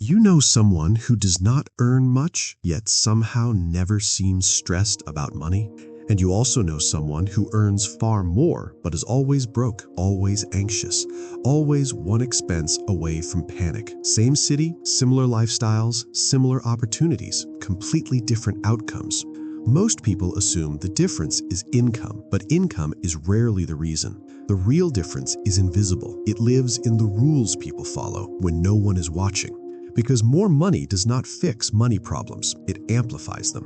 You know someone who does not earn much, yet somehow never seems stressed about money? And you also know someone who earns far more, but is always broke, always anxious, always one expense away from panic. Same city, similar lifestyles, similar opportunities, completely different outcomes. Most people assume the difference is income, but income is rarely the reason. The real difference is invisible. It lives in the rules people follow when no one is watching. Because more money does not fix money problems, it amplifies them.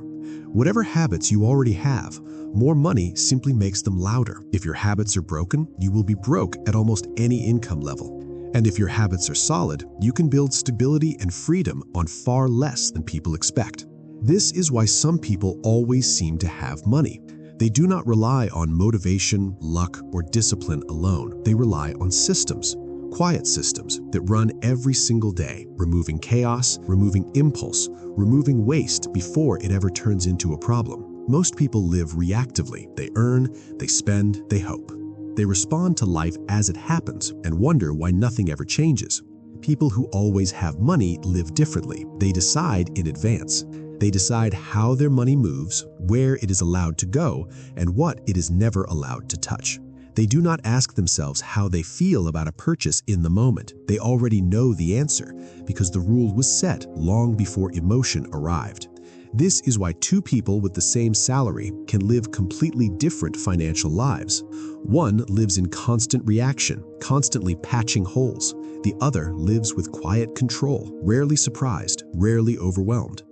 Whatever habits you already have, more money simply makes them louder. If your habits are broken, you will be broke at almost any income level. And if your habits are solid, you can build stability and freedom on far less than people expect. This is why some people always seem to have money. They do not rely on motivation, luck, or discipline alone. They rely on systems. Quiet systems that run every single day, removing chaos, removing impulse, removing waste before it ever turns into a problem. Most people live reactively. They earn, they spend, they hope. They respond to life as it happens and wonder why nothing ever changes. People who always have money live differently. They decide in advance. They decide how their money moves, where it is allowed to go, and what it is never allowed to touch. They do not ask themselves how they feel about a purchase in the moment. They already know the answer because the rule was set long before emotion arrived. This is why two people with the same salary can live completely different financial lives. One lives in constant reaction, constantly patching holes. The other lives with quiet control, rarely surprised, rarely overwhelmed.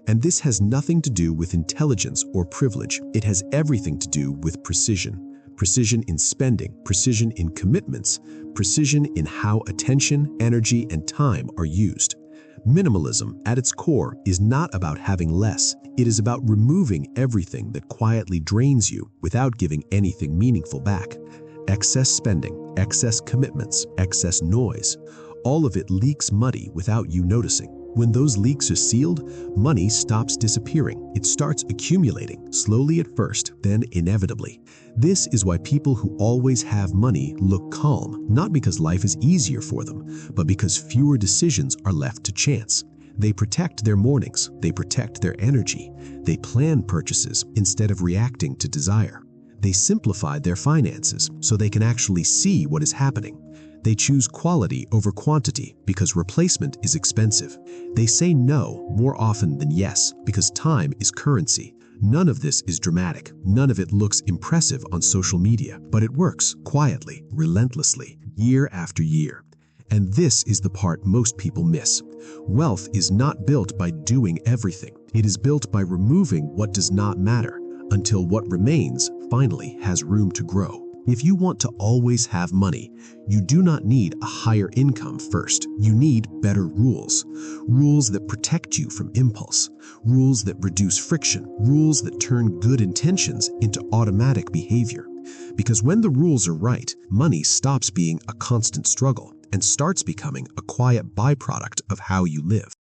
And this has nothing to do with intelligence or privilege. It has everything to do with precision. Precision in spending, precision in commitments, precision in how attention, energy, and time are used. Minimalism, at its core, is not about having less. It is about removing everything that quietly drains you without giving anything meaningful back. Excess spending, excess commitments, excess noise. All of it leaks muddy without you noticing. When those leaks are sealed, money stops disappearing. It starts accumulating, slowly at first, then inevitably. This is why people who always have money look calm, not because life is easier for them, but because fewer decisions are left to chance. They protect their mornings, they protect their energy, they plan purchases instead of reacting to desire. They simplify their finances so they can actually see what is happening. They choose quality over quantity because replacement is expensive. They say no more often than yes because time is currency. None of this is dramatic. None of it looks impressive on social media, but it works quietly, relentlessly, year after year. And this is the part most people miss. Wealth is not built by doing everything. It is built by removing what does not matter until what remains finally has room to grow. If you want to always have money, you do not need a higher income first. You need better rules. Rules that protect you from impulse. Rules that reduce friction. Rules that turn good intentions into automatic behavior. Because when the rules are right, money stops being a constant struggle and starts becoming a quiet byproduct of how you live.